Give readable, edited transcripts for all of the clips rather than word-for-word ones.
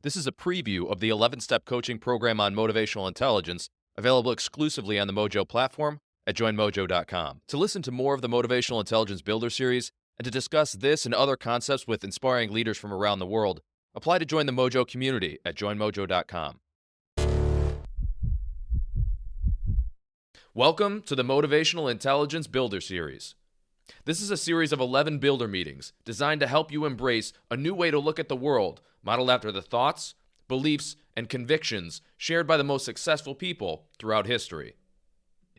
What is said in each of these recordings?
This is a preview of the 11-step coaching program on motivational intelligence, available exclusively on the Mojo platform at joinmojo.com. To listen to more of the Motivational Intelligence Builder series and to discuss this and other concepts with inspiring leaders from around the world, apply to join the Mojo community at joinmojo.com. Welcome to the Motivational Intelligence Builder series. This is a series of 11 builder meetings designed to help you embrace a new way to look at the world, modeled after the thoughts, beliefs, and convictions shared by the most successful people throughout history.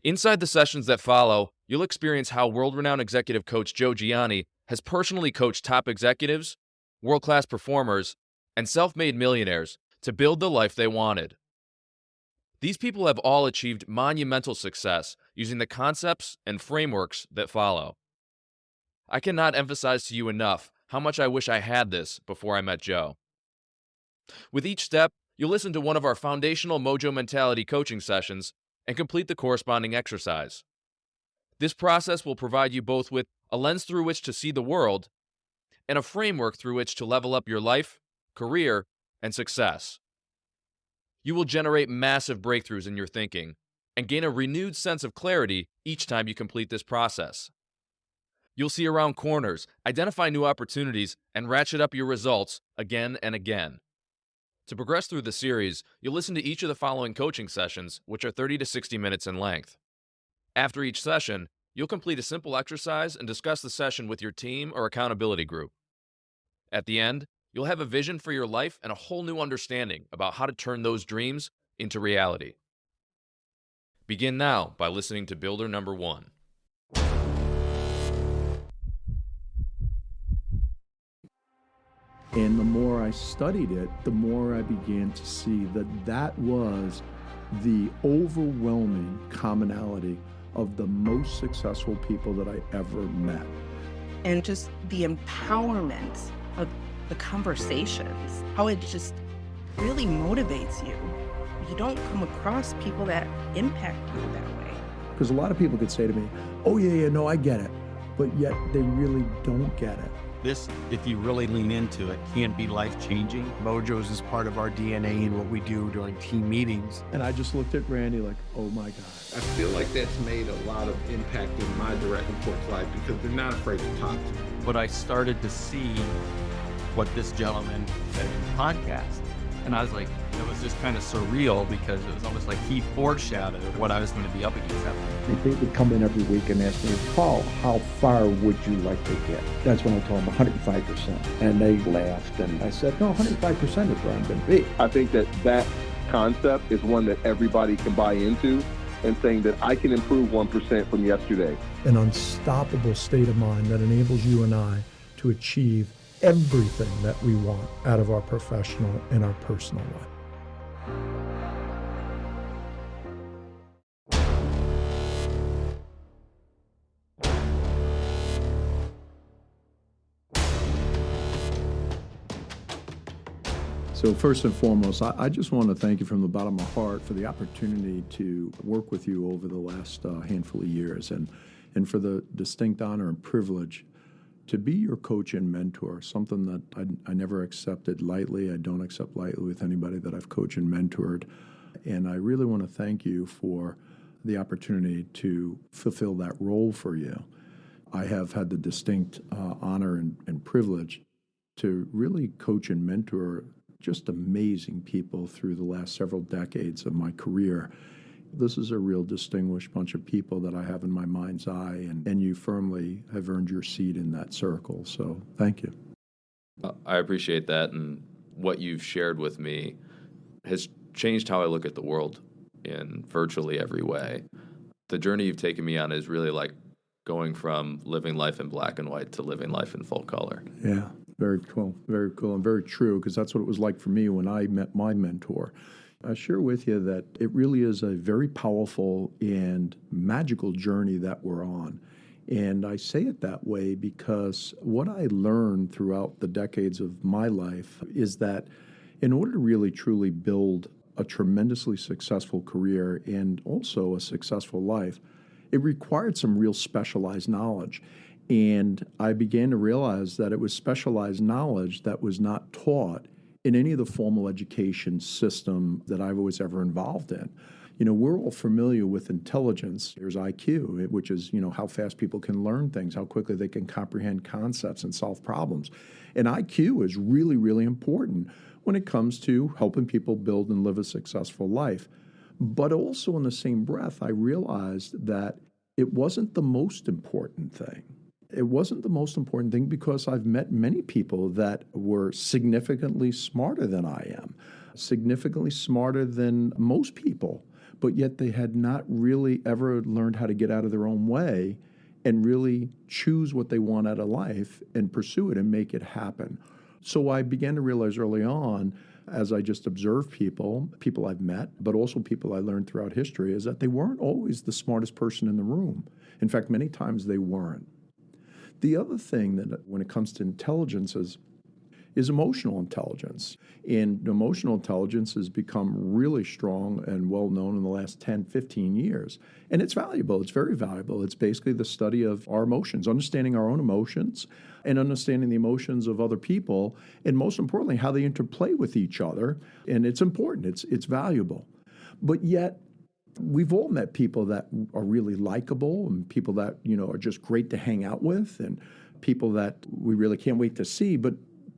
Inside the sessions that follow, you'll experience how world-renowned executive coach Joe Gianni has personally coached top executives, world-class performers, and self-made millionaires to build the life they wanted. These people have all achieved monumental success using the concepts and frameworks that follow. I cannot emphasize to you enough how much I wish I had this before I met Joe. With each step, you'll listen to one of our foundational Mojo Mentality coaching sessions and complete the corresponding exercise. This process will provide you both with a lens through which to see the world and a framework through which to level up your life, career, and success. You will generate massive breakthroughs in your thinking and gain a renewed sense of clarity each time you complete this process. You'll see around corners, identify new opportunities, and ratchet up your results again and again. To progress through the series, you'll listen to each of the following coaching sessions, which are 30 to 60 minutes in length. After each session, you'll complete a simple exercise and discuss the session with your team or accountability group. At the end, you'll have a vision for your life and a whole new understanding about how to turn those dreams into reality. Begin now by listening to Builder Number 1. And the more I studied it, the more I began to see that that was the overwhelming commonality of the most successful people that I ever met. And just the empowerment of the conversations, how it just really motivates you. You don't come across people that impact you that way. Because a lot of people could say to me, oh yeah, no, I get it. But yet they really don't get it. This, if you really lean into it, can be life-changing. Mojo's is part of our DNA and what we do during team meetings. And I just looked at Randy like, oh my God. I feel like that's made a lot of impact in my direct report's life because they're not afraid to talk to me. But I started to see what this gentleman said in the podcast. And I was like, it was just kind of surreal because it was almost like he foreshadowed what I was going to be up against that point. They would come in every week and ask me, Paul, how far would you like to get? That's when I told them 105%. And they laughed. And I said, no, 105% is where I'm going to be. I think that concept is one that everybody can buy into, and saying that I can improve 1% from yesterday. An unstoppable state of mind that enables you and I to achieve everything that we want out of our professional and our personal life. So first and foremost, I just want to thank you from the bottom of my heart for the opportunity to work with you over the last handful of years and for the distinct honor and privilege to be your coach and mentor, something that I never accepted lightly. I don't accept lightly with anybody that I've coached and mentored. And I really want to thank you for the opportunity to fulfill that role for you. I have had the distinct honor and privilege to really coach and mentor just amazing people through the last several decades of my career. This is a real distinguished bunch of people that I have in my mind's eye, and you firmly have earned your seat in that circle. So thank you. I appreciate that, and what you've shared with me has changed how I look at the world in virtually every way. The journey you've taken me on is really like going from living life in black and white to living life in full color. Yeah, very cool, and very true, because that's what it was like for me when I met my mentor. I share with you that it really is a very powerful and magical journey that we're on. And I say it that way because what I learned throughout the decades of my life is that in order to really truly build a tremendously successful career and also a successful life, it required some real specialized knowledge. And I began to realize that it was specialized knowledge that was not taught in any of the formal education system that I was ever involved in. We're all familiar with intelligence. There's IQ, which is, how fast people can learn things, how quickly they can comprehend concepts and solve problems. And IQ is really, really important when it comes to helping people build and live a successful life. But also in the same breath, I realized that it wasn't the most important thing. It wasn't the most important thing because I've met many people that were significantly smarter than I am, significantly smarter than most people, but yet they had not really ever learned how to get out of their own way and really choose what they want out of life and pursue it and make it happen. So I began to realize early on, as I just observed people I've met, but also people I learned throughout history, is that they weren't always the smartest person in the room. In fact, many times they weren't. The other thing that when it comes to intelligence is emotional intelligence. And emotional intelligence has become really strong and well known in the last 10, 15 years. And it's valuable. It's very valuable. It's basically the study of our emotions, understanding our own emotions and understanding the emotions of other people, and most importantly, how they interplay with each other. And it's important. It's valuable. But yet, we've all met people that are really likable and people that, are just great to hang out with and people that we really can't wait to see, but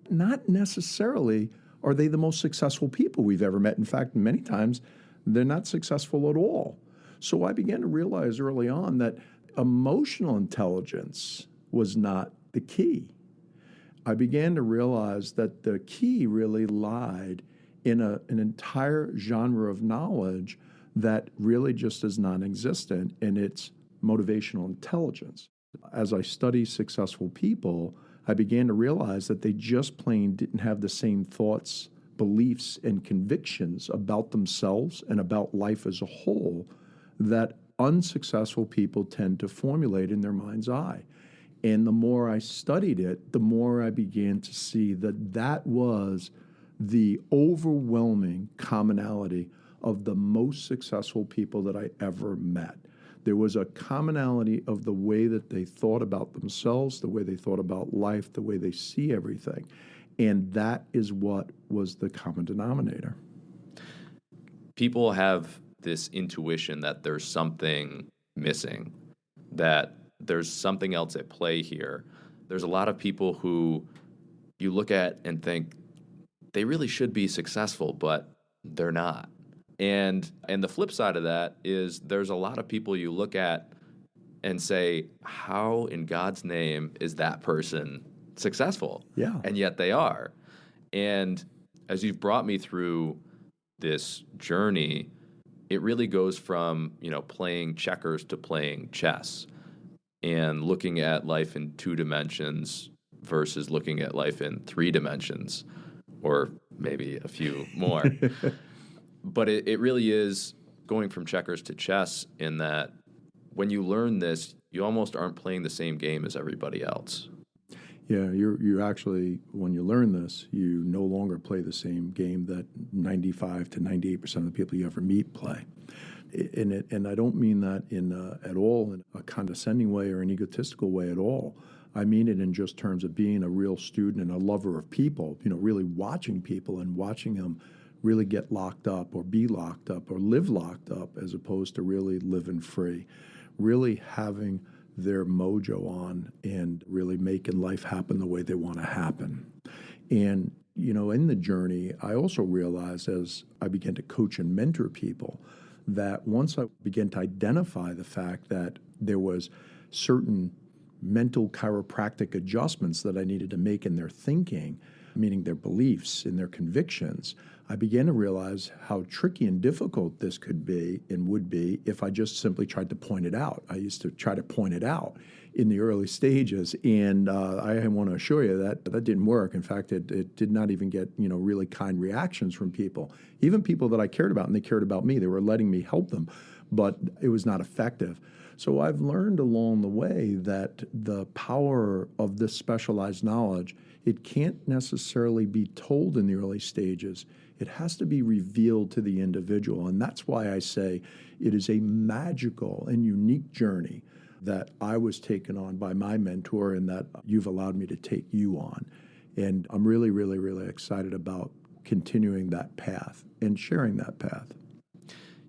not necessarily are they the most successful people we've ever met. In fact, many times they're not successful at all. So I began to realize early on that emotional intelligence was not the key. I began to realize that the key really lied in an entire genre of knowledge that really just is non-existent, and it's motivational intelligence. As I study successful people, I began to realize that they just plain didn't have the same thoughts, beliefs, and convictions about themselves and about life as a whole that unsuccessful people tend to formulate in their mind's eye. And the more I studied it, the more I began to see that that was the overwhelming commonality of the most successful people that I ever met. There was a commonality of the way that they thought about themselves, the way they thought about life, the way they see everything. And that is what was the common denominator. People have this intuition that there's something missing, that there's something else at play here. There's a lot of people who you look at and think they really should be successful, but they're not. And the flip side of that is there's a lot of people you look at and say, how in God's name is that person successful? Yeah. And yet they are. And as you've brought me through this journey, it really goes from, playing checkers to playing chess and looking at life in 2 dimensions versus looking at life in 3 dimensions, or maybe a few more. But it really is going from checkers to chess in that when you learn this, you almost aren't playing the same game as everybody else. Yeah, you actually, when you learn this, you no longer play the same game that 95 to 98% of the people you ever meet play. And I don't mean that at all in a condescending way or an egotistical way at all. I mean it in just terms of being a real student and a lover of people, really watching people and watching them really get locked up or be locked up or live locked up as opposed to really living free, really having their mojo on and really making life happen the way they want to happen. And, in the journey, I also realized as I began to coach and mentor people that once I began to identify the fact that there was certain mental chiropractic adjustments that I needed to make in their thinking, meaning their beliefs and their convictions, I began to realize how tricky and difficult this could be and would be if I just simply tried to point it out. I used to try to point it out in the early stages, and I want to assure you that didn't work. In fact, it did not even get really kind reactions from people, even people that I cared about, and they cared about me. They were letting me help them, but it was not effective. So I've learned along the way that the power of this specialized knowledge, it can't necessarily be told in the early stages. It has to be revealed to the individual. And that's why I say it is a magical and unique journey that I was taken on by my mentor and that you've allowed me to take you on. And I'm really, really, really excited about continuing that path and sharing that path?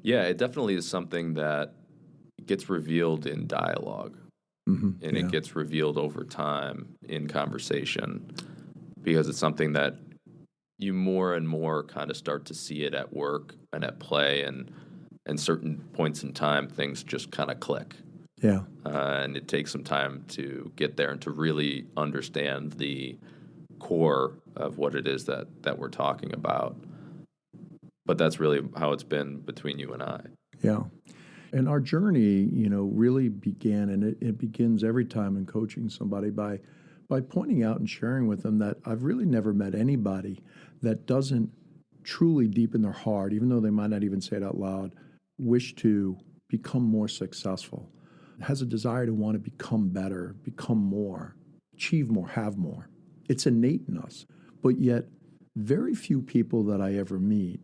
Yeah, it definitely is something that gets revealed in dialogue, and it gets revealed over time in conversation, because it's something that you more and more kind of start to see it at work and at play, and certain points in time, things just kind of click. Yeah. And it takes some time to get there and to really understand the core of what it is that we're talking about. But that's really how it's been between you and I. Yeah. And our journey, really began, and it begins every time in coaching somebody by pointing out and sharing with them that I've really never met anybody that doesn't truly deep in their heart, even though they might not even say it out loud, wish to become more successful, has a desire to want to become better, become more, achieve more, have more. It's innate in us. But yet, very few people that I ever meet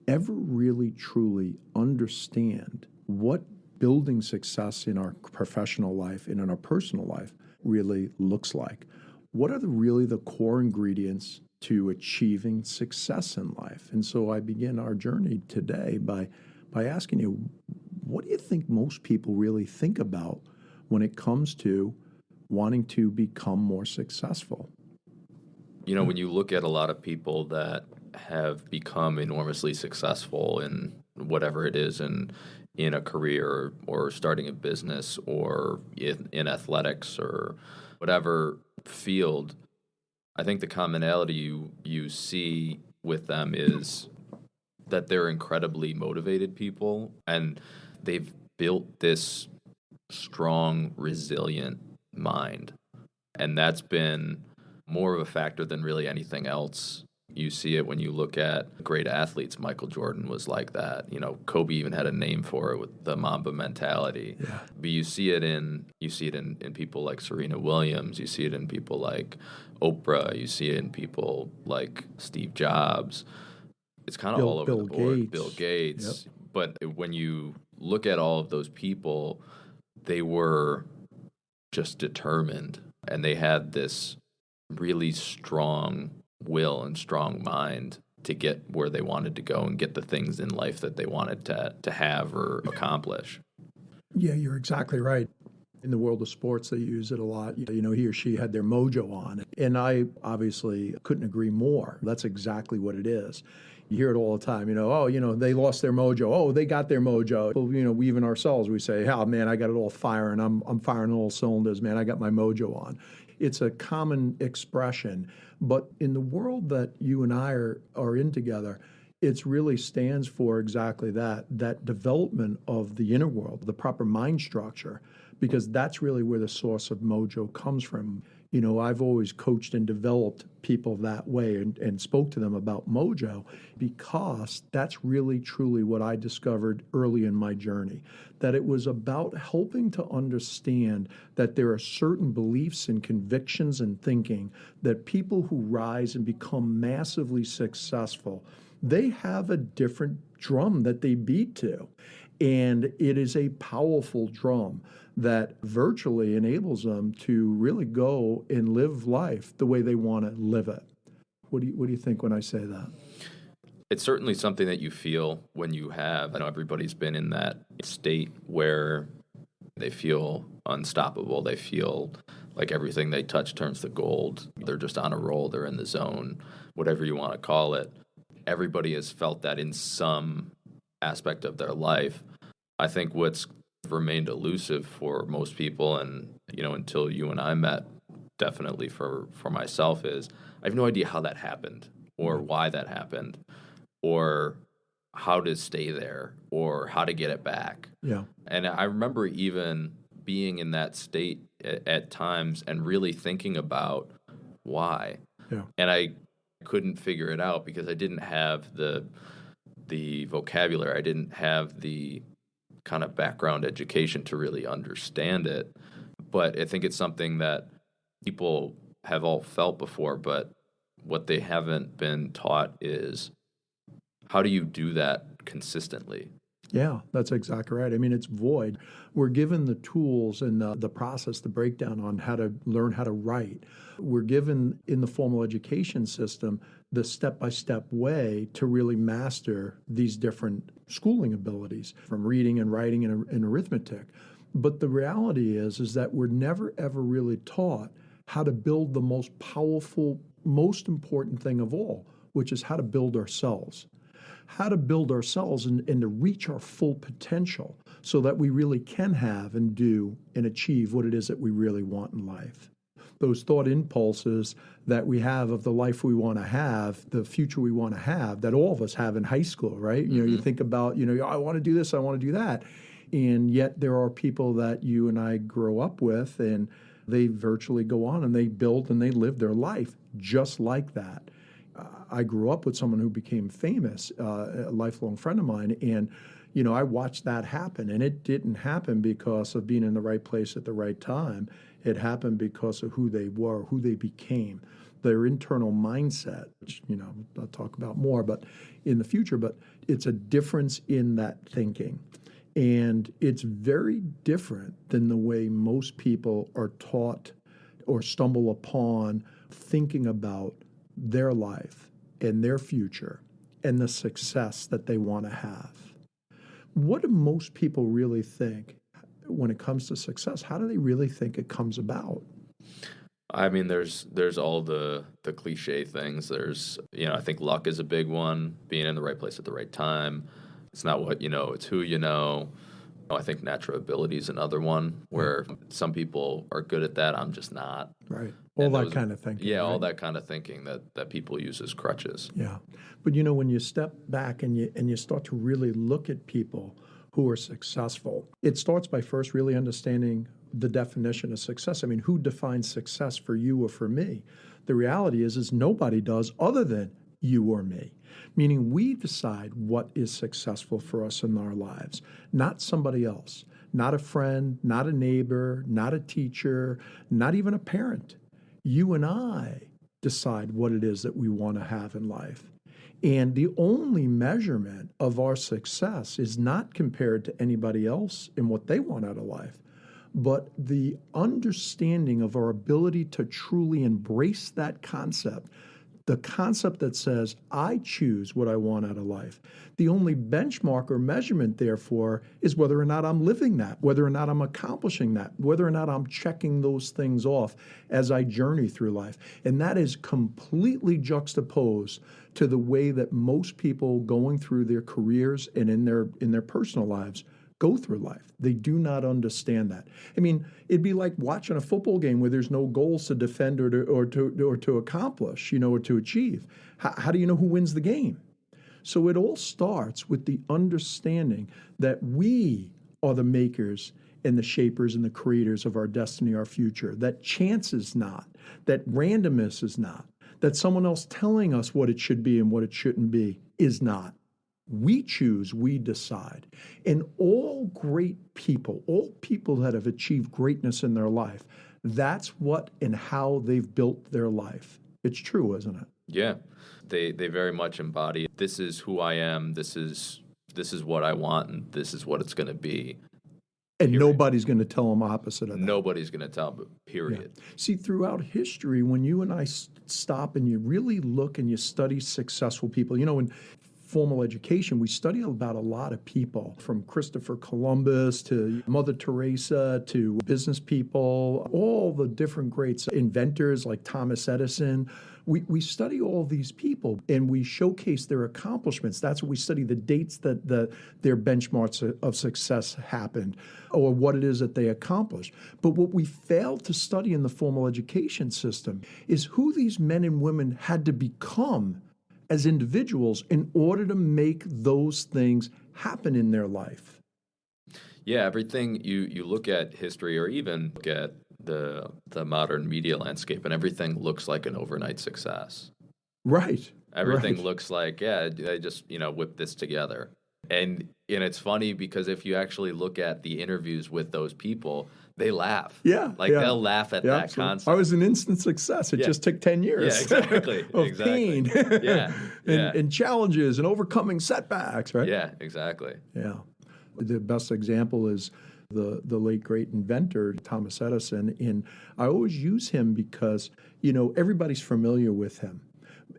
ever really truly understand what building success in our professional life and in our personal life really looks like. What are really the core ingredients to achieving success in life? And so I begin our journey today by asking you, what do you think most people really think about when it comes to wanting to become more successful? When you look at a lot of people that have become enormously successful in whatever it is, in a career or starting a business or in athletics or whatever field, I think the commonality you see with them is that they're incredibly motivated people, and they've built this strong, resilient mind. And that's been more of a factor than really anything else. You see it when you look at great athletes. Michael Jordan was like that. Kobe even had a name for it with the Mamba mentality. Yeah. But you see it in people like Serena Williams. You see it in people like Oprah. You see it in people like Steve Jobs. It's kind of all over the board. Bill Gates. Yep. But when you look at all of those people, they were just determined, and they had this really strong will and strong mind to get where they wanted to go and get the things in life that they wanted to have or accomplish. Yeah, you're exactly right. In the world of sports, they use it a lot. He or she had their mojo on. And I obviously couldn't agree more. That's exactly what it is. You hear it all the time, they lost their mojo. Oh, they got their mojo. Well, we even ourselves, we say, oh, man, I got it all firing. I'm firing all cylinders, man. I got my mojo on. It's a common expression. But in the world that you and I are in together, it really stands for exactly that development of the inner world, the proper mind structure, because that's really where the source of mojo comes from. I've always coached and developed people that way and spoke to them about mojo because that's really truly what I discovered early in my journey, that it was about helping to understand that there are certain beliefs and convictions and thinking that people who rise and become massively successful, they have a different drum that they beat to. And it is a powerful drum that virtually enables them to really go and live life the way they want to live it. What do you think when I say that? It's certainly something that you feel when you have. I know everybody's been in that state where they feel unstoppable. They feel like everything they touch turns to gold. They're just on a roll. They're in the zone, whatever you want to call it. Everybody has felt that in some aspect of their life. I think what's remained elusive for most people, and until you and I met, definitely for myself, is I have no idea how that happened or why that happened or how to stay there or how to get it back. Yeah. And I remember even being in that state at times and really thinking about why. Yeah. And I couldn't figure it out because I didn't have the vocabulary. I didn't have the kind of background education to really understand it. But I think it's something that people have all felt before, but what they haven't been taught is how do you do that consistently? Yeah, that's exactly right. I mean, it's void. We're given the tools and the process, the breakdown on how to learn how to write. We're given in the formal education system the step-by-step way to really master these different schooling abilities from reading and writing and arithmetic. But the reality is that we're never, ever really taught how to build the most powerful, most important thing of all, which is how to build ourselves. How to build ourselves and to reach our full potential so that we really can have and do and achieve what it is that we really want in life. Those thought impulses that we have of the life we want to have, the future we want to have, that all of us have in high school, right? You know, you think about, I want to do this, I want to do that. And yet there are people that you and I grow up with, and they virtually go on and they build and they live their life just like that. I grew up with someone who became famous, a lifelong friend of mine, and I watched that happen. And it didn't happen because of being in the right place at the right time. It happened because of who they were, who they became, their internal mindset, which, I'll talk about more but in the future. But it's a difference in that thinking. And it's very different than the way most people are taught or stumble upon thinking about their life and their future and the success that they want to have. What do most people really think when it comes to success? How do they really think it comes about? I mean, there's all the cliche things. There's, I think luck is a big one, being in the right place at the right time. It's not what you know, it's who you know. I think natural ability is another one where some people are good at that. I'm just not. Right. All that kind of thinking. Yeah, right? all that kind of thinking that people use as crutches. Yeah. But when you step back and you start to really look at people who are successful, it starts by first really understanding the definition of success. I mean, who defines success for you or for me? The reality is nobody does other than you or me. Meaning we decide what is successful for us in our lives, not somebody else, not a friend, not a neighbor, not a teacher, not even a parent. You and I decide what it is that we want to have in life. And the only measurement of our success is not compared to anybody else and what they want out of life, but the understanding of our ability to truly embrace that concept. The concept that says, I choose what I want out of life. The only benchmark or measurement, therefore, is whether or not I'm living that, whether or not I'm accomplishing that, whether or not I'm checking those things off as I journey through life. And that is completely juxtaposed to the way that most people going through their careers and in their personal lives go through life. They do not understand that. I mean, it'd be like watching a football game where there's no goals to defend or to accomplish, or to achieve. How do you know who wins the game? So it all starts with the understanding that we are the makers and the shapers and the creators of our destiny, our future. That chance is not, that randomness is not, that someone else telling us what it should be and what it shouldn't be is not. We choose, we decide. And all great people, all people that have achieved greatness in their life, that's what and how they've built their life. It's true, isn't it? Yeah. They very much embody, this is who I am, this is what I want, and this is what it's going to be. And nobody's going to tell them opposite of that. Nobody's going to tell them, period. Yeah. See, throughout history, when you and I stop and you really look and you study successful people, in formal education, we study about a lot of people, from Christopher Columbus to Mother Teresa to business people, all the different greats, inventors like Thomas Edison. We study all these people and we showcase their accomplishments. That's what we study, the dates that their benchmarks of success happened or what it is that they accomplished. But what we fail to study in the formal education system is who these men and women had to become as individuals in order to make those things happen in their life. Yeah, everything you look at history or even look at the modern media landscape, and everything looks like an overnight success. Right. Everything looks like, they just, whip this together. And it's funny because if you actually look at the interviews with those people, they laugh. Yeah. They'll laugh at that absolutely. concept. I was an instant success. It just took 10 years. Yeah, exactly. of pain. Yeah. and challenges and overcoming setbacks, right? Yeah, exactly. Yeah. The best example is the late great inventor, Thomas Edison. And I always use him because, everybody's familiar with him.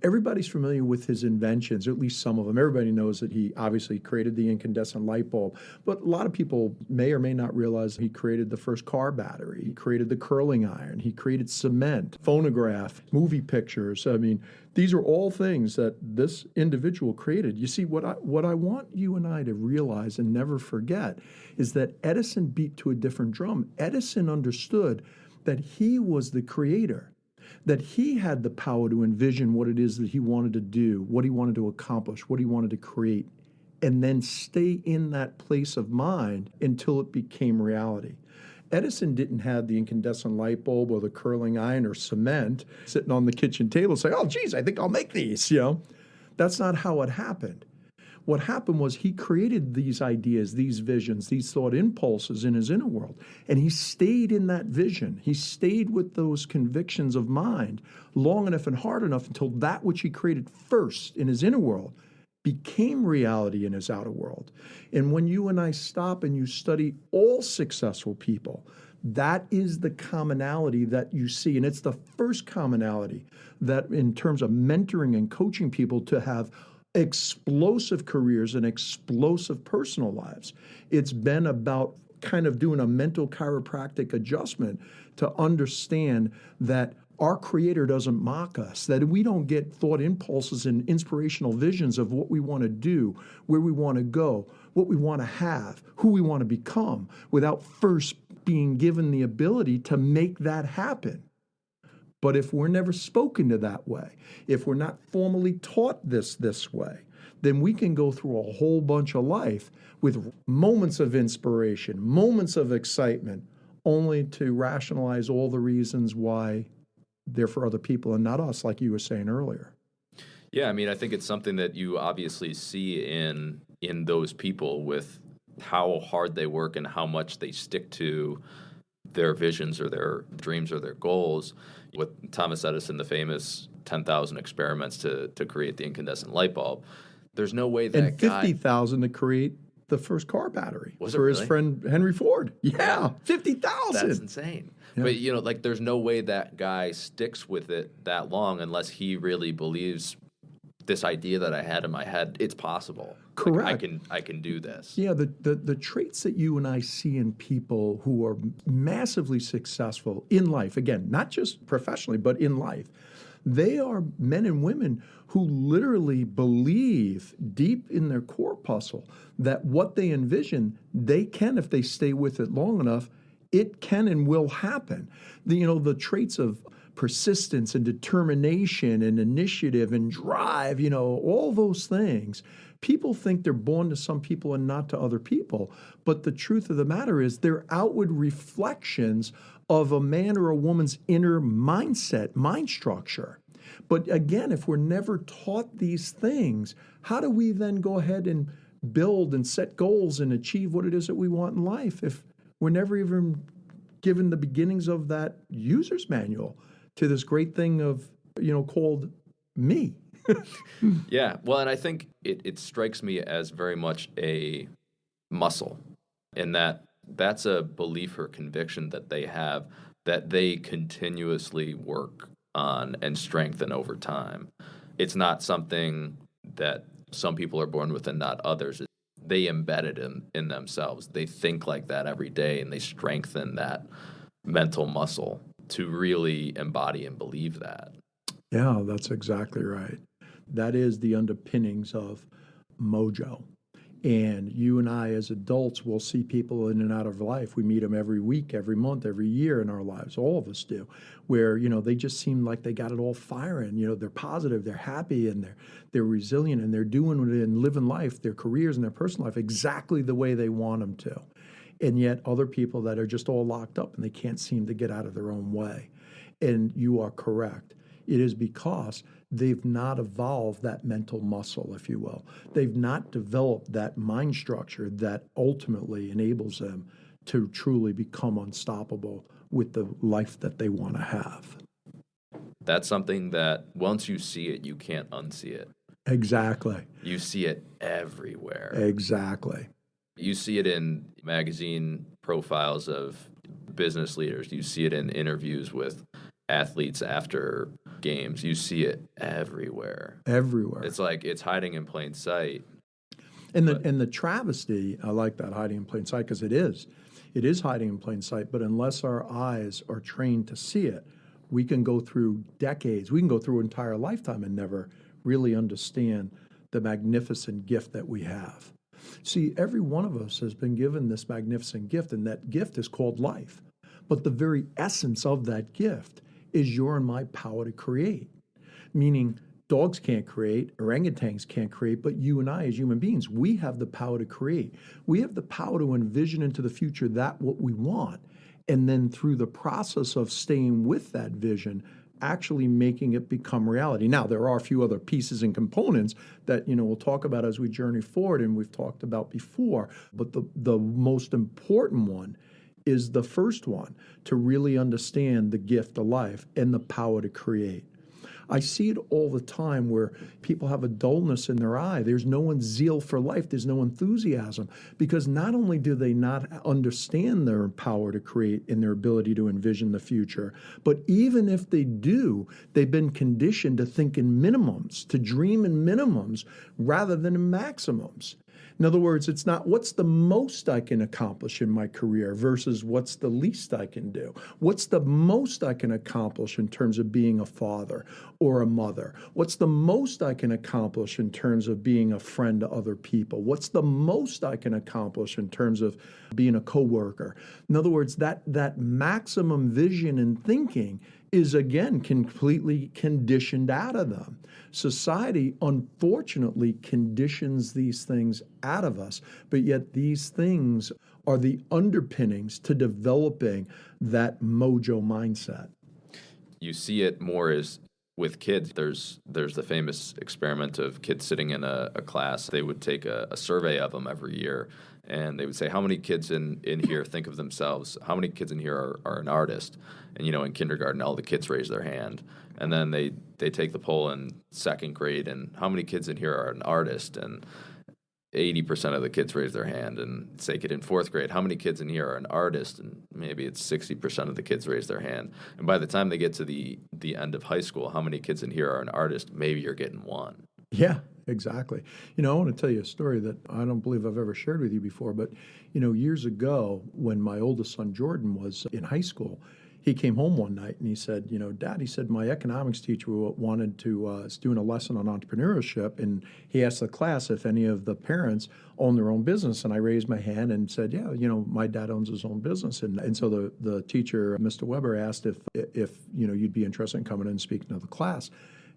Everybody's familiar with his inventions, or at least some of them. Everybody knows that he obviously created the incandescent light bulb, but a lot of people may or may not realize he created the first car battery. He created the curling iron. He created cement, phonograph, movie pictures. I mean, these are all things that this individual created. You see, what I want you and I to realize and never forget is that Edison beat to a different drum. Edison understood that he was the creator, that he had the power to envision what it is that he wanted to do, what he wanted to accomplish, what he wanted to create, and then stay in that place of mind until it became reality. Edison didn't have the incandescent light bulb or the curling iron or cement sitting on the kitchen table saying, oh, geez, I think I'll make these, That's not how it happened. What happened was he created these ideas, these visions, these thought impulses in his inner world, and he stayed in that vision. He stayed with those convictions of mind long enough and hard enough until that which he created first in his inner world became reality in his outer world. And when you and I stop and you study all successful people, that is the commonality that you see. And it's the first commonality that in terms of mentoring and coaching people to have explosive careers and explosive personal lives. It's been about kind of doing a mental chiropractic adjustment to understand that our Creator doesn't mock us, that we don't get thought impulses and inspirational visions of what we want to do, where we want to go, what we want to have, who we want to become, without first being given the ability to make that happen. But if we're never spoken to that way, if we're not formally taught this way, then we can go through a whole bunch of life with moments of inspiration, moments of excitement, only to rationalize all the reasons why they're for other people and not us, like you were saying earlier. Yeah, I mean, I think it's something that you obviously see in those people with how hard they work and how much they stick to their visions or their dreams or their goals. With Thomas Edison, the famous 10,000 experiments to create the incandescent light bulb, there's no way that and 50,000 to create the first car battery for his friend Henry Ford. Yeah, 50,000. That's insane. Yeah. But, there's no way that guy sticks with it that long unless he really believes this idea that I had in my head, it's possible. Correct. Like, I can do this. Yeah, the traits that you and I see in people who are massively successful in life, again, not just professionally, but in life, they are men and women who literally believe deep in their corpuscle that what they envision, they can, if they stay with it long enough, it can and will happen. The traits of persistence and determination and initiative and drive, all those things. People think they're born to some people and not to other people. But the truth of the matter is they're outward reflections of a man or a woman's inner mindset, mind structure. But again, if we're never taught these things, how do we then go ahead and build and set goals and achieve what it is that we want in life if we're never even given the beginnings of that user's manual to this great thing of, called me? Yeah. Well, and I think it strikes me as very much a muscle in that's a belief or conviction that they have that they continuously work on and strengthen over time. It's not something that some people are born with and not others. They embed it in themselves. They think like that every day, and they strengthen that mental muscle to really embody and believe that. Yeah, that's exactly right. That is the underpinnings of Mojo. And you and I as adults will see people in and out of life. We meet them every week, every month, every year in our lives. All of us do, where, they just seem like they got it all firing. They're positive, they're happy, and they're resilient, and they're doing it and living life, their careers and their personal life exactly the way they want them to. And yet other people that are just all locked up and they can't seem to get out of their own way. And you are correct. It is because they've not evolved that mental muscle, if you will. They've not developed that mind structure that ultimately enables them to truly become unstoppable with the life that they want to have. That's something that once you see it, you can't unsee it. Exactly. You see it everywhere. Exactly. You see it in magazine profiles of business leaders. You see it in interviews with athletes after games. You see it everywhere. Everywhere. It's like it's hiding in plain sight. And the travesty, I like that, hiding in plain sight, because it is. It is hiding in plain sight, but unless our eyes are trained to see it, we can go through decades, we can go through an entire lifetime and never really understand the magnificent gift that we have. See, every one of us has been given this magnificent gift, and that gift is called life. But the very essence of that gift is your and my power to create, meaning dogs can't create, orangutans can't create, but you and I as human beings, we have the power to create. We have the power to envision into the future that what we want, and then through the process of staying with that vision, actually making it become reality. Now, there are a few other pieces and components that, we'll talk about as we journey forward, and we've talked about before, but the most important one is the first one, to really understand the gift of life and the power to create. I see it all the time where people have a dullness in their eye. There's no zeal for life. There's no enthusiasm, because not only do they not understand their power to create and their ability to envision the future, but even if they do, they've been conditioned to think in minimums, to dream in minimums rather than in maximums. In other words, it's not what's the most I can accomplish in my career versus what's the least I can do. What's the most I can accomplish in terms of being a father or a mother? What's the most I can accomplish in terms of being a friend to other people? What's the most I can accomplish in terms of being a coworker? In other words, that maximum vision and thinking is, again, completely conditioned out of them. Society, unfortunately, conditions these things out of us, but yet these things are the underpinnings to developing that mojo mindset. You see it more as with kids. There's the famous experiment of kids sitting in a class. They would take a survey of them every year, and they would say, how many kids in here think of themselves? How many kids in here are an artist? And, in kindergarten, all the kids raise their hand. And then they take the poll in second grade, and how many kids in here are an artist? And 80% of the kids raise their hand. And take it in fourth grade, how many kids in here are an artist? And maybe it's 60% of the kids raise their hand. And by the time they get to the end of high school, how many kids in here are an artist? Maybe you're getting one. Yeah, exactly. I want to tell you a story that I don't believe I've ever shared with you before, but, years ago when my oldest son, Jordan, was in high school, he came home one night and he said, Dad, he said, my economics teacher wanted to, was doing a lesson on entrepreneurship, and he asked the class if any of the parents own their own business. And I raised my hand and said, yeah, my dad owns his own business. And so the teacher, Mr. Weber, asked if you'd be interested in coming in and speaking to the class.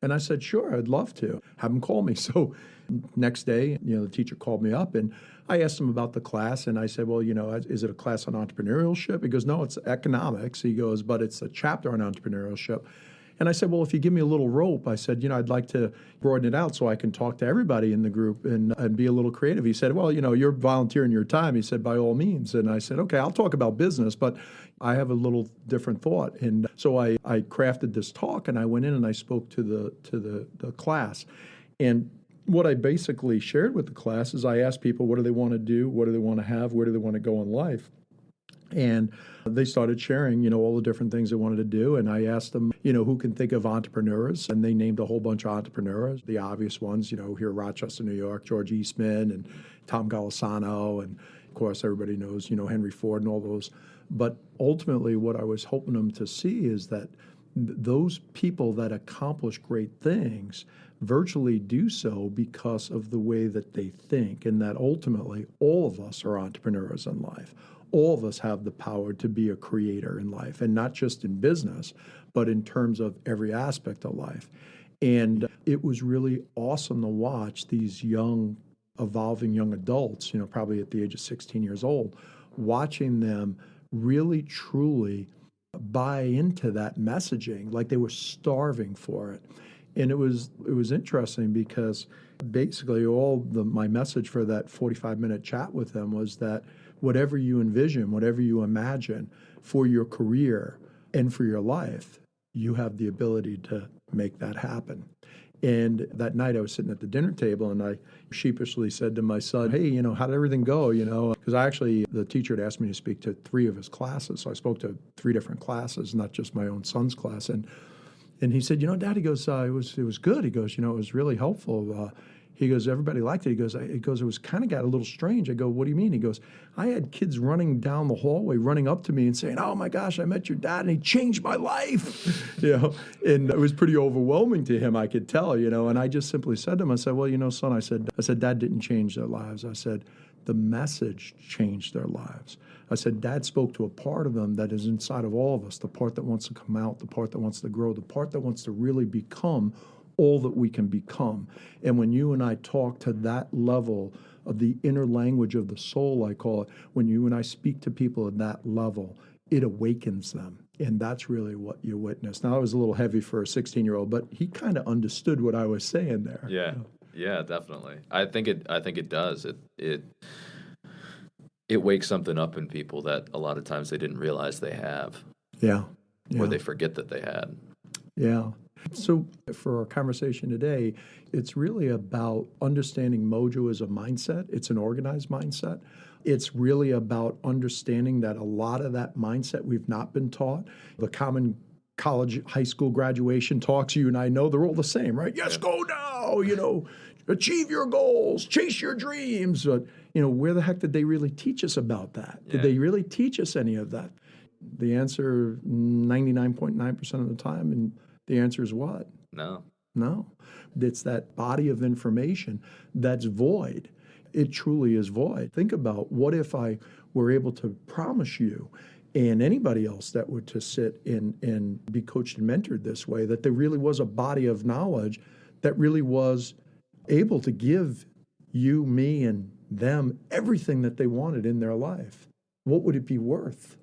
And I said, sure, I'd love to. Have him call me. So next day, the teacher called me up, and I asked him about the class, and I said, well, is it a class on entrepreneurship? He goes, no, it's economics. He goes, but it's a chapter on entrepreneurship. And I said, well, if you give me a little rope, I said, I'd like to broaden it out so I can talk to everybody in the group and be a little creative. He said, well, you're volunteering your time. He said, by all means. And I said, okay, I'll talk about business, but I have a little different thought. And so I crafted this talk, and I went in and I spoke to the class. And what I basically shared with the class is I asked people, what do they want to do? What do they want to have? Where do they want to go in life? And they started sharing, all the different things they wanted to do. And I asked them, who can think of entrepreneurs? And they named a whole bunch of entrepreneurs, the obvious ones, here in Rochester, New York, George Eastman and Tom Golisano. And of course, everybody knows, Henry Ford and all those. But ultimately, what I was hoping them to see is that those people that accomplish great things virtually do so because of the way that they think, and that ultimately all of us are entrepreneurs in life. All of us have the power to be a creator in life, and not just in business, but in terms of every aspect of life. And it was really awesome to watch these evolving young adults, probably at the age of 16 years old, watching them really, truly buy into that messaging like they were starving for it. And it was interesting because basically my message for that 45-minute chat with them was that whatever you envision, whatever you imagine for your career and for your life, you have the ability to make that happen. And that night I was sitting at the dinner table and I sheepishly said to my son, hey, how did everything go? Because the teacher had asked me to speak to 3 of his classes. So I spoke to 3 different classes, not just my own son's class. And he said, Dad, he goes, it was good. He goes, it was really helpful. He goes, everybody liked it. He goes, it was kind of got a little strange. I go, what do you mean? He goes, I had kids running down the hallway, running up to me and saying, oh my gosh, I met your dad and he changed my life. And it was pretty overwhelming to him, I could tell, and I just simply said to him, I said, well, son, I said, Dad didn't change their lives. I said, the message changed their lives. I said, Dad spoke to a part of them that is inside of all of us, the part that wants to come out, the part that wants to grow, the part that wants to really become all that we can become. And when you and I talk to that level of the inner language of the soul, I call it, when you and I speak to people at that level, it awakens them. And that's really what you witness. Now, it was a little heavy for a 16-year-old, but he kind of understood what I was saying there. Yeah, definitely. I think it does. It wakes something up in people that a lot of times they didn't realize they have. Yeah. Or they forget that they had. Yeah. So for our conversation today, it's really about understanding Mojo as a mindset. It's an organized mindset. It's really about understanding that a lot of that mindset we've not been taught. The common college, high school graduation talks you and I know, they're all the same, right? Yes, go now, achieve your goals, chase your dreams. But, where the heck did they really teach us about that? Yeah. Did they really teach us any of that? The answer 99.9% of the time, and the answer is what? No. It's that body of information that's void. It truly is void. Think about, what if I were able to promise you and anybody else that were to sit and be coached and mentored this way, that there really was a body of knowledge that really was able to give you, me, and them everything that they wanted in their life? What would it be worth?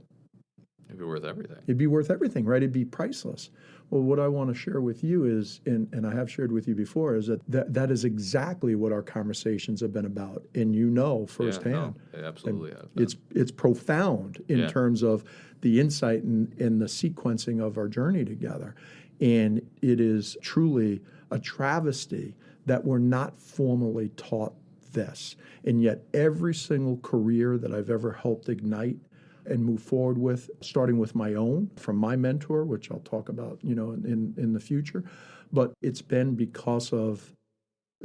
It'd be worth everything. It'd be worth everything, right? It'd be priceless. Well, what I want to share with you is, and I have shared with you before, is that is exactly what our conversations have been about. And firsthand. Yeah, absolutely have. It's profound in terms of the insight and the sequencing of our journey together. And it is truly a travesty that we're not formally taught this. And yet every single career that I've ever helped ignite and move forward with, starting with my own, from my mentor, which I'll talk about, in the future. But it's been because of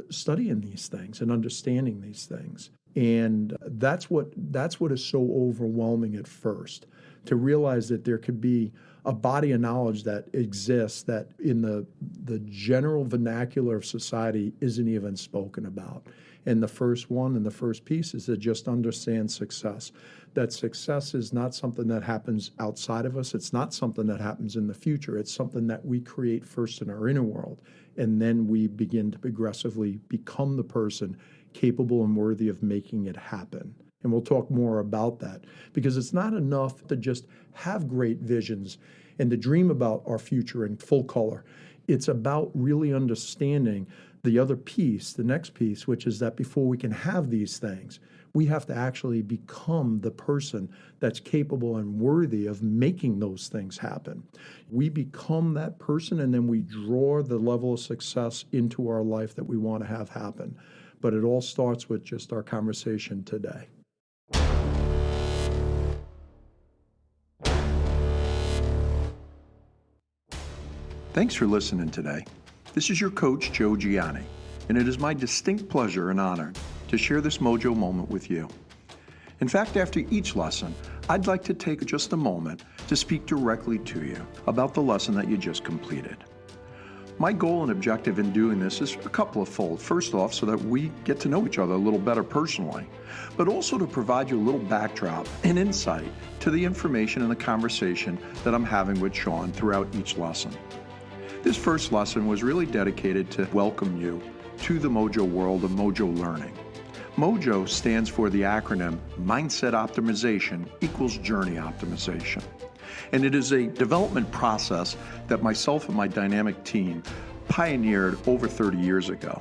studying these things and understanding these things. And that's what is so overwhelming at first, to realize that there could be a body of knowledge that exists that in the general vernacular of society isn't even spoken about. And the first one and the first piece is to just understand success. That success is not something that happens outside of us. It's not something that happens in the future. It's something that we create first in our inner world. And then we begin to progressively become the person capable and worthy of making it happen. And we'll talk more about that, because it's not enough to just have great visions and to dream about our future in full color. It's about really understanding the other piece, the next piece, which is that before we can have these things, we have to actually become the person that's capable and worthy of making those things happen. We become that person, and then we draw the level of success into our life that we want to have happen. But it all starts with just our conversation today. Thanks for listening today. This is your coach, Joe Gianni, and it is my distinct pleasure and honor to share this Mojo moment with you. In fact, after each lesson, I'd like to take just a moment to speak directly to you about the lesson that you just completed. My goal and objective in doing this is a couple of fold. First off, so that we get to know each other a little better personally, but also to provide you a little backdrop and insight to the information and the conversation that I'm having with Sean throughout each lesson. This first lesson was really dedicated to welcome you to the Mojo world of Mojo learning. Mojo stands for the acronym Mindset Optimization equals Journey Optimization. And it is a development process that myself and my dynamic team pioneered over 30 years ago.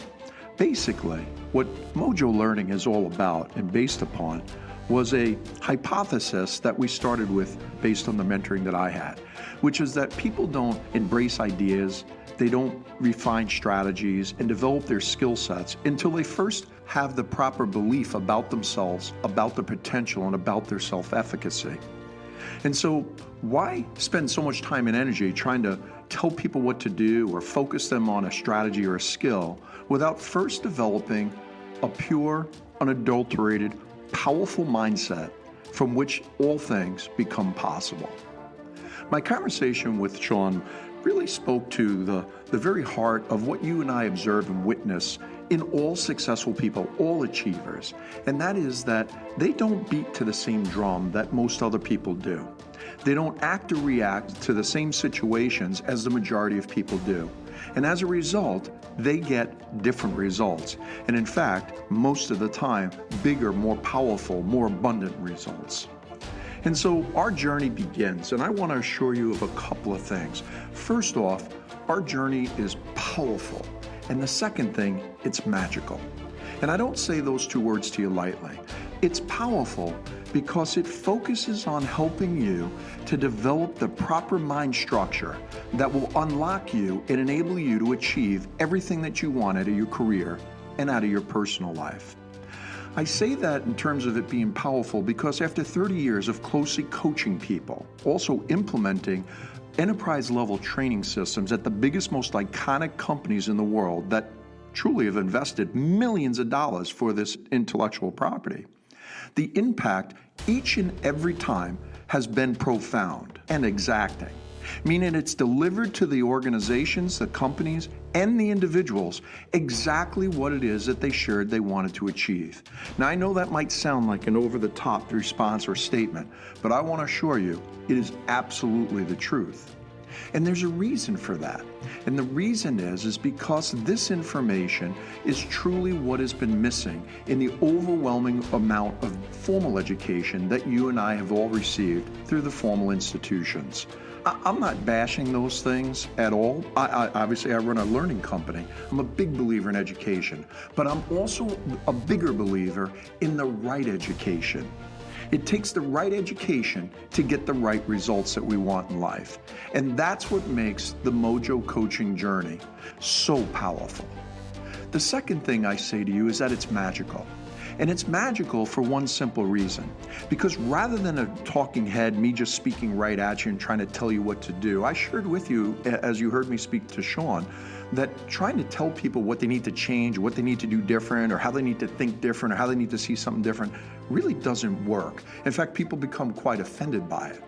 Basically, what Mojo learning is all about and based upon was a hypothesis that we started with based on the mentoring that I had, which is that people don't embrace ideas they don't refine strategies and develop their skill sets until they first have the proper belief about themselves, about their potential, and about their self-efficacy. And so why spend so much time and energy trying to tell people what to do or focus them on a strategy or a skill without first developing a pure, unadulterated, powerful mindset from which all things become possible? My conversation with Sean really spoke to the very heart of what you and I observe and witness in all successful people, all achievers, and that is that they don't beat to the same drum that most other people do. They don't act or react to the same situations as the majority of people do. And as a result, they get different results. And in fact, most of the time, bigger, more powerful, more abundant results. And so our journey begins, and I want to assure you of a couple of things. First off, our journey is powerful. And the second thing, it's magical. And I don't say those two words to you lightly. It's powerful because it focuses on helping you to develop the proper mind structure that will unlock you and enable you to achieve everything that you want out of your career and out of your personal life. I say that in terms of it being powerful because after 30 years of closely coaching people, also implementing enterprise-level training systems at the biggest, most iconic companies in the world that truly have invested millions of dollars for this intellectual property, the impact each and every time has been profound and exacting, meaning it's delivered to the organizations, the companies, and the individuals exactly what it is that they shared they wanted to achieve. Now, I know that might sound like an over-the-top response or statement, but I want to assure you it is absolutely the truth. And there's a reason for that. And the reason is because this information is truly what has been missing in the overwhelming amount of formal education that you and I have all received through the formal institutions. I'm not bashing those things at all. Obviously, I run a learning company. I'm a big believer in education, but I'm also a bigger believer in the right education. It takes the right education to get the right results that we want in life. And that's what makes the Mojo coaching journey so powerful. The second thing I say to you is that it's magical. And it's magical for one simple reason. Because rather than a talking head, me just speaking right at you and trying to tell you what to do, I shared with you, as you heard me speak to Sean, that trying to tell people what they need to change, what they need to do different, or how they need to think different, or how they need to see something different, really doesn't work. In fact, people become quite offended by it.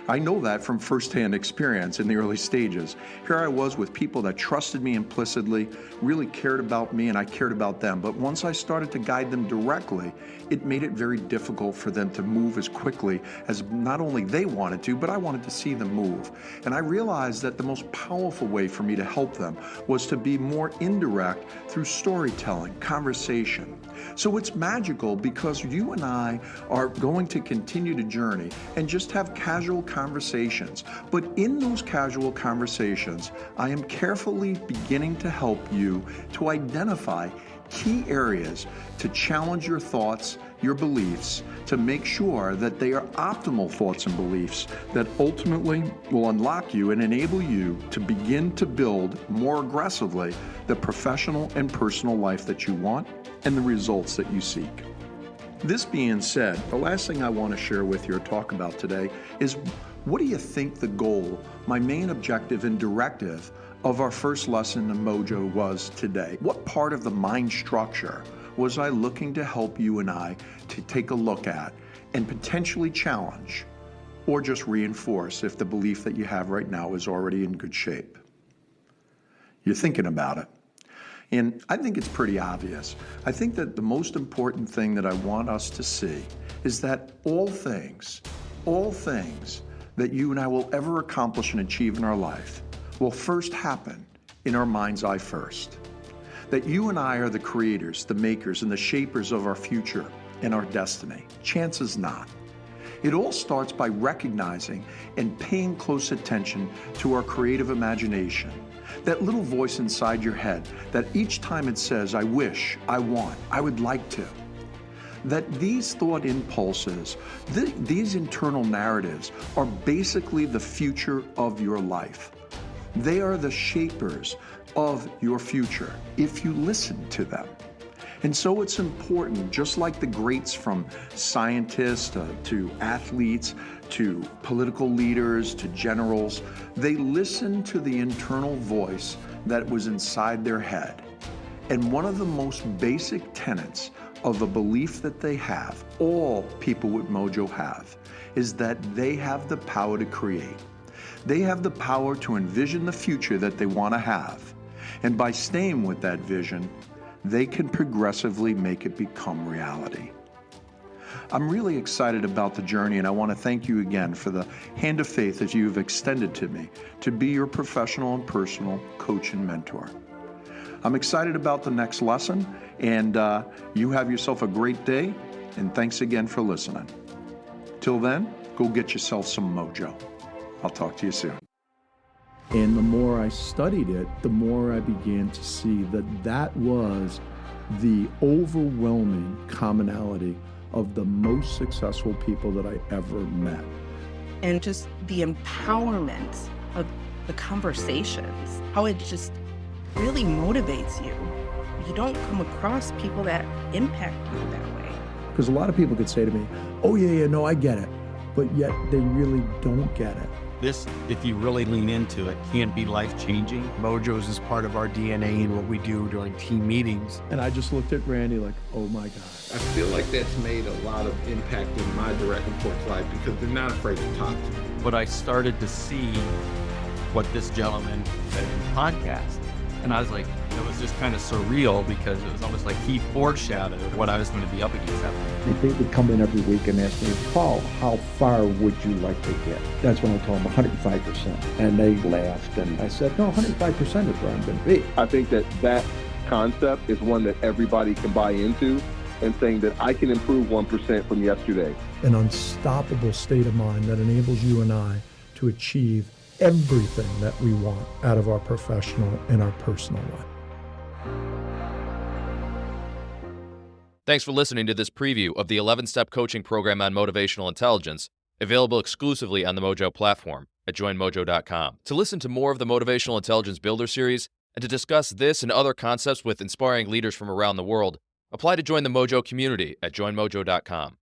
I know that from firsthand experience in the early stages. Here I was with people that trusted me implicitly, really cared about me, and I cared about them. But once I started to guide them directly, it made it very difficult for them to move as quickly as not only they wanted to, but I wanted to see them move. And I realized that the most powerful way for me to help them was to be more indirect through storytelling, conversation. So it's magical because you and I are going to continue to journey and just have casual conversations. But in those casual conversations, I am carefully beginning to help you to identify key areas to challenge your thoughts, your beliefs, to make sure that they are optimal thoughts and beliefs that ultimately will unlock you and enable you to begin to build more aggressively the professional and personal life that you want and the results that you seek. This being said, the last thing I want to share with you or talk about today is what do you think the goal, my main objective and directive of our first lesson in Mojo was today? What part of the mind structure was I looking to help you and I to take a look at and potentially challenge or just reinforce if the belief that you have right now is already in good shape? You're thinking about it. And I think it's pretty obvious. I think that the most important thing that I want us to see is that all things that you and I will ever accomplish and achieve in our life will first happen in our mind's eye first. That you and I are the creators, the makers, and the shapers of our future and our destiny. Chances not. It all starts by recognizing and paying close attention to our creative imagination. That little voice inside your head that each time it says, I wish, I want, I would like to. That these thought impulses, these internal narratives are basically the future of your life. They are the shapers of your future if you listen to them. And so it's important, just like the greats from scientists to athletes to political leaders to generals, they listened to the internal voice that was inside their head. And one of the most basic tenets of a belief that they have, all people with Mojo have, is that they have the power to create. They have the power to envision the future that they want to have. And by staying with that vision, they can progressively make it become reality. I'm really excited about the journey, and I want to thank you again for the hand of faith that you've extended to me to be your professional and personal coach and mentor. I'm excited about the next lesson, and you have yourself a great day, and thanks again for listening. Till then, go get yourself some Mojo. I'll talk to you soon. And the more I studied it, the more I began to see that that was the overwhelming commonality of the most successful people that I ever met. And just the empowerment of the conversations, how it just really motivates you. You don't come across people that impact you that way. Because a lot of people could say to me, oh yeah, no, I get it. But yet they really don't get it. This, if you really lean into it, can be life-changing. Mojo's is part of our DNA and what we do during team meetings. And I just looked at Randy like, oh my God. I feel like that's made a lot of impact in my direct report's life because they're not afraid to talk to me. But I started to see what this gentleman said in the podcast. And I was like, it was just kind of surreal because it was almost like he foreshadowed what I was going to be up against that week. They would come in every week and ask me, Paul, how far would you like to get? That's when I told them 105%. And they laughed, and I said, no, 105% is where I'm going to be. I think that concept is one that everybody can buy into, and saying that I can improve 1% from yesterday. An unstoppable state of mind that enables you and I to achieve everything that we want out of our professional and our personal life. Thanks for listening to this preview of the 11-step coaching program on motivational intelligence, available exclusively on the Mojo platform at joinmojo.com. To listen to more of the Motivational Intelligence Builder series and to discuss this and other concepts with inspiring leaders from around the world, apply to join the Mojo community at joinmojo.com.